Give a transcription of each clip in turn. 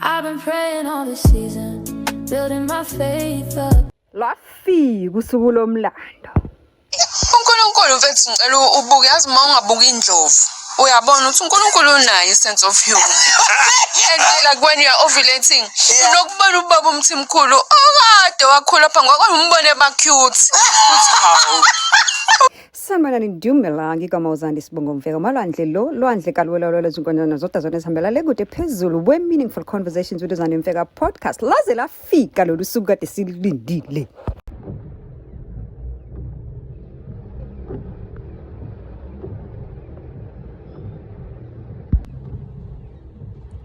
I've been praying all this season, building my faith up. Lafika usuku lomlando. uNkulunkulu mfethu ngicela ubuke yazi uma ungabuka indlovu uyabona ukuthi uNkulunkulu unayo sense of humor and like when you're ovulating unokubona ubaba umthimkhulu okade wakhula phansi kwakho umbone ba cute uthi hawu Sanibonani Ndumela ngigama uZandi Sibongo Mfeka malwandle lwandle kalwelo lezinkonyana zodwa zona ezihambela le kude phezulu we meaningful conversations with uZandi Mfeka podcast laze lafika lolu suku kade silindile.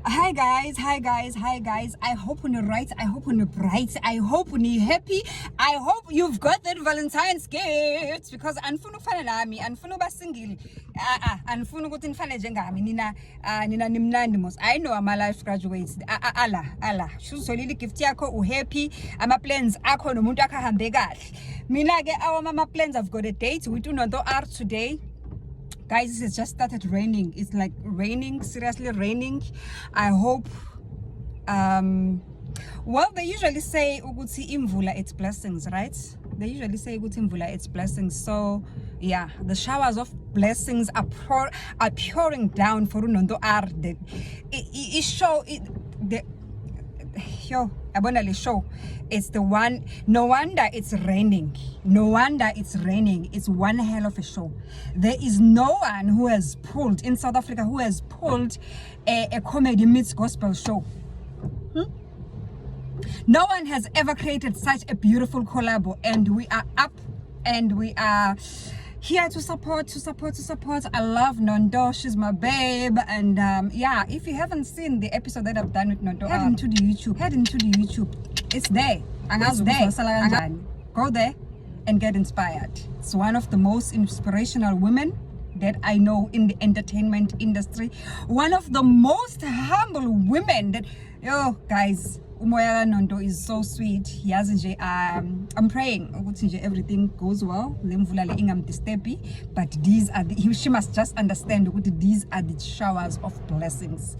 Hi guys. I hope you're right. I hope you're bright. I hope you're happy. I hope you've got that Valentine's gift because anfuna ufana nami, anfuna uba single. Anfuna ukuthi nifane njengami nina nimnandi mos. I know I'm a life graduates. Allah. Shuzolile gift yakho uhappy. Ama plans akho nomuntu akahambe kahle. Mina ke our plans I've got a date with uNonto R today. Guys, this has just started raining. It's like raining, seriously raining. I hope well, they usually say ukuthi imvula it's blessings, right? They usually say ukuthi imvula it's blessings. So yeah, the showers of blessings are pouring down for uNonto R. Show it's the one. No wonder it's raining. It's one hell of a show. There is no one who has pulled in South Africa who has pulled a comedy meets gospel show. No one has ever created such a beautiful collabo, and we are up and we are here to support. I love Nondo, she's my babe, and yeah, if you haven't seen the episode that I've done with Nondo, head into the YouTube. It's there. Go there and get inspired. It's one of the most inspirational women that I know in the entertainment industry. One of the most humble women that, guys, umoya Nondo is so sweet. Yazi nje I'm praying ukuthi nje everything goes well. Lemvula le ingamdistubi, but she must just understand ukuthi these are the showers of blessings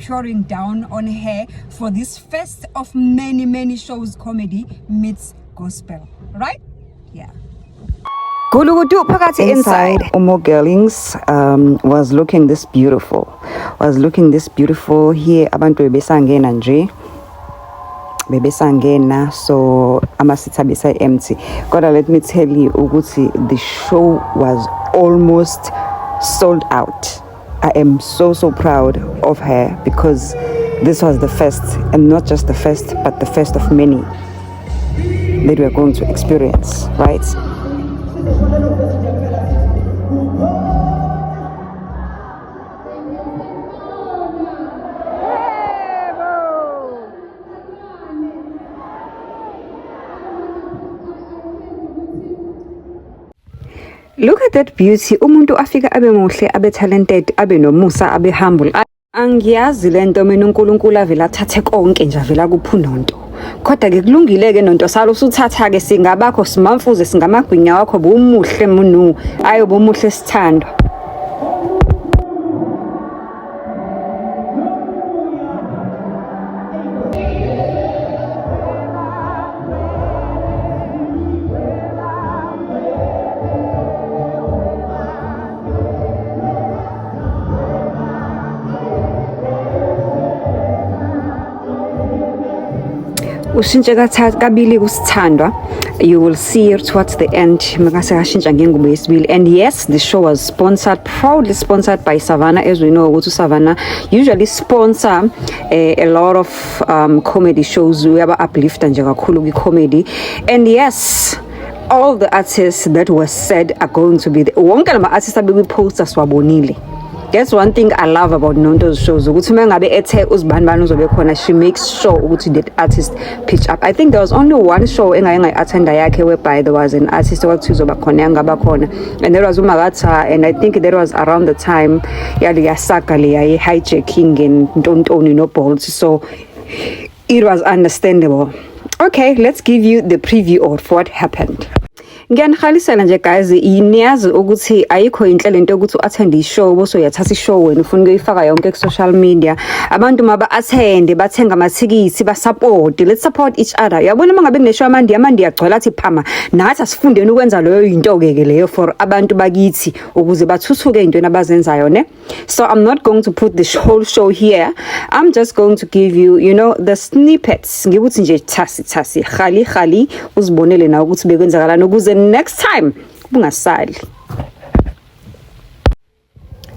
pouring down on her for this first of many shows comedy meets gospel, right? Yeah. Inside, Umo Girlings was looking this beautiful. Here abantu bebesangena nje. Bebesangena, so amasitha besa empty. God, let me tell you ukuthi the show was almost sold out. I am so proud of her because this was the first, and not just the first, but the first of many that we are going to experience, right? Look at that beauty. Umuntu afika abe muhle, abe talented, abe nomusa, abe humble. Angiyazi lento mina uNkulunkulu avela athathe konke nje avela kuphu Nonto. Kodwa ke kulungile ke Nonto salo usuthatha ke singabakho simamfuze singamagwinya wakho bomuhle munu. Ayo bomuhle sithando. Ushintshe kabili kusithandwa. You will see it towards the end. And yes, the show was proudly sponsored by Savannah. As we know, Savannah usually sponsor a lot of comedy shows. We have uplift and comedy. And yes, all the artists that were said are going to be the artists that will post as wabonile. That's one thing I love about Nonto's shows. She makes sure that artist pitch up. I think there was only one show I attended whereby there was an artist and there was Umagata, and I think that was around the time hijacking and don't own no bolts. So it was understandable. Okay, let's give you the preview of what happened. Ngiyanihalisela nje guys, niyazi ukuthi ayikho inhlelo into ukuthi u-attend i-show bose uyathatha i-show wena ufuna ukuyifaka yonke ku-social media. Abantu maba-attende, bathenga amathikithi, basupport. Let's support each other. Uyabona uma ngabe kuneshow amandi agcwala athi phama. Nathi asifundeni ukwenza leyo into-ke leyo for abantu bakithi ukuze bathuthuke ey'ntweni abazenzayo ne. So I'm not going to put the whole show here. I'm just going to give you, you know, the snippets. Ngibuthi nje thasi khali uzibonele na ukuthi bekwenzakalani ukuze next time bungasali.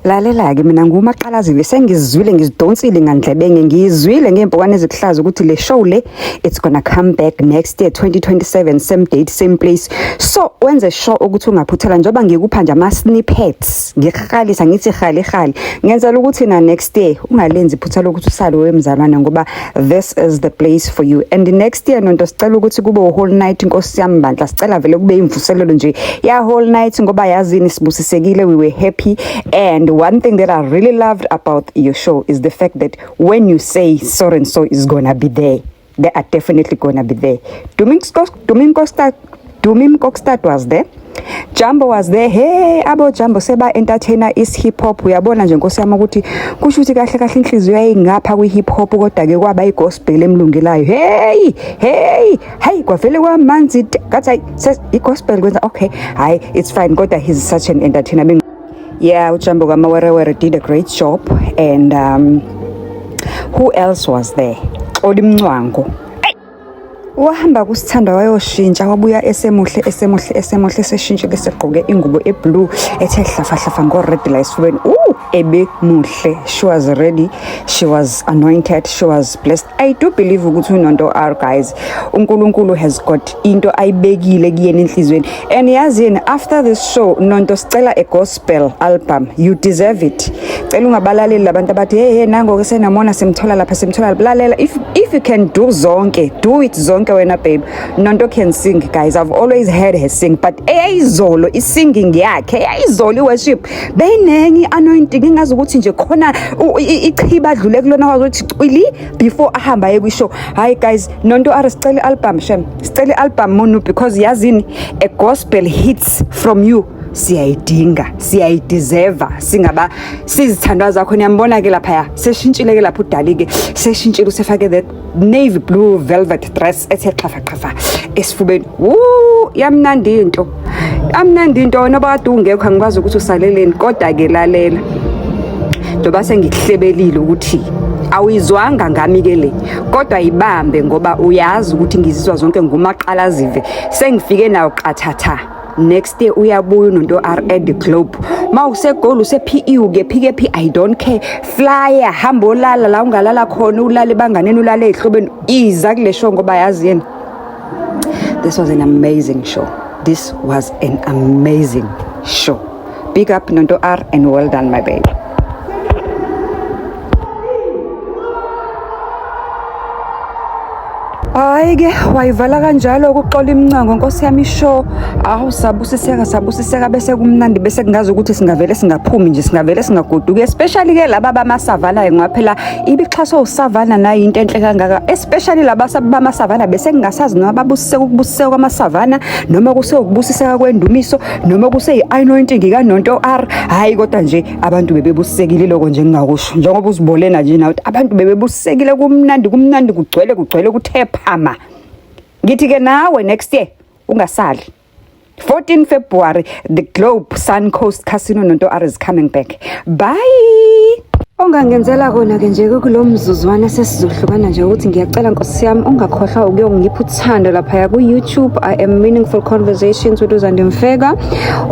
Lalela-ke mina ngumaqalazile sengizizwile ngizidonsile ngandlebenge ngizwile ngempokwane ezikuhlaza ukuthi le show le it's gonna come back next year 2027 same date same place. So wenze sure ukuthi ungaphuthela njengoba ngikupha nje ama snippets ngikhalisa ngithi khali ngenzela ukuthi na next year ungalenzi iphutha lokuthi usale wemzalwane ngoba this is the place for you. And the next year nonto sicela ukuthi kube whole night inkosi yami bandla sicela vele kube imvuselelo nje ya whole night ngoba yazini sibusisekile we were happy. And one thing that I really loved about your show is the fact that when you say so and so is gonna be there, they are definitely gonna be there. Dumim Kokstad was there. Jambo was there. Hey, abo Jambo seba entertainer is hip hop. Uyabona nje nkosi yami ukuthi kusho ukuthi kahle inhliziyo yayingapha kwi hip hop kodwa ke kwaba i gospel emlungelayo. Hey kwavele kwamanzi ngathi i gospel kwenza okay. Hayi it's fine kodwa he's such an entertainer. Yeah, Jambo Kamawere did a great job. And who else was there? Odimncwango. Wahamba kusithanda wayoshintsha wabuya esemuhle seshintshile segqoke ingubo eblue ethe hlafa ngo red lights when ebe muhle. She was ready, she was anointed, she was blessed. I do believe ukuthi uNonto R guys uNkulunkulu has got into ayibekile kuyena enhlizweni. And yazini after this show Nonto sicela a gospel album, you deserve it. Cela ungabalaleli labantu abathi hey nango ke senamona simthola lapha lalela. If you can do zonke, do it zonke wena babe. Nonto can sing guys, I've always heard her sing, but eyizolo is singing yakhe, eyizolo worship benengi anointing ngingazi ukuthi nje khona ichiba adlule kulona wazothi cwili before ahamba ekwishow. Hi guys, Nonto R sicela album shem, sicela album munu because yazini a gospel hits from you siyayidinga siyayideserve singaba sizithandwa zakho niyambona ke lapha seshintshile ke lapha udali ke seshintshile usefake that navy blue velvet dress ethe xhafa esifubeni yamnandi into noba kade ungekho angikwazi ukuthi usaleleni kodwa ke lalela njoba sengikuhlebelile ukuthi awuyizwanga ngami ke le kodwa ibambe ngoba uyazi ukuthi ngizizwa zonke ngumaqalazive sengifike nawo qathatha. Next day uyabuya uNonto R at the Globe. Ma usegoli usePE uke PKP I don't care. Flyer hamba olala la ungalala khona ulale banganeni ulale ehlobeni iza kule show ngoba yazi yena. This was an amazing show. This was an amazing show. Big up Nonto R and well done my baby. Ayike wayivala kanjalo ukuxola imncango nkosi yami show sabusiseka bese kumnandi bese kungazi ukuthi singavele singaphumi nje singavele singagoduki especially ke laba bamasavana ngaphela ibixhaso usavana nayo into enhle kangaka especially laba bamasavana bese kungasazi noma babusiseka ukubusiseka kwamasavana noma kuse ukubusiseka kwendumiso noma kuse i-anointing kaNonto R. Hayi kodwa nje abantu bebebusisekile lokho nje ngingakusho njengoba uzibolena nje nawe abantu bebebusisekile kumnandi kugcwele kuthe phama. Ngithi ke nawe next year ungasali 14 February the Globe Suncoast Casino Nonto R is coming back. Bye. Ongangenzela kona ke nje kulomzuzwana sesizohlukana nje ukuthi ngiyacela Nkosi yami ungakhohlwa ukuyongipha uthando lapha ku YouTube. I am Meaningful Conversations with Uzandi Mfeka.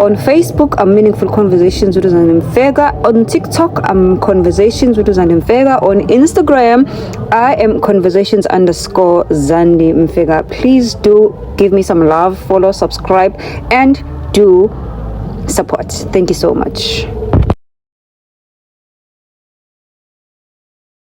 On Facebook I'm Meaningful Conversations with Uzandi Mfeka. On TikTok I'm Conversations with Uzandi Mfeka. On Instagram I am Conversations_Zandi Mfeka. Please do give me some love, follow, subscribe and do support. Thank you so much.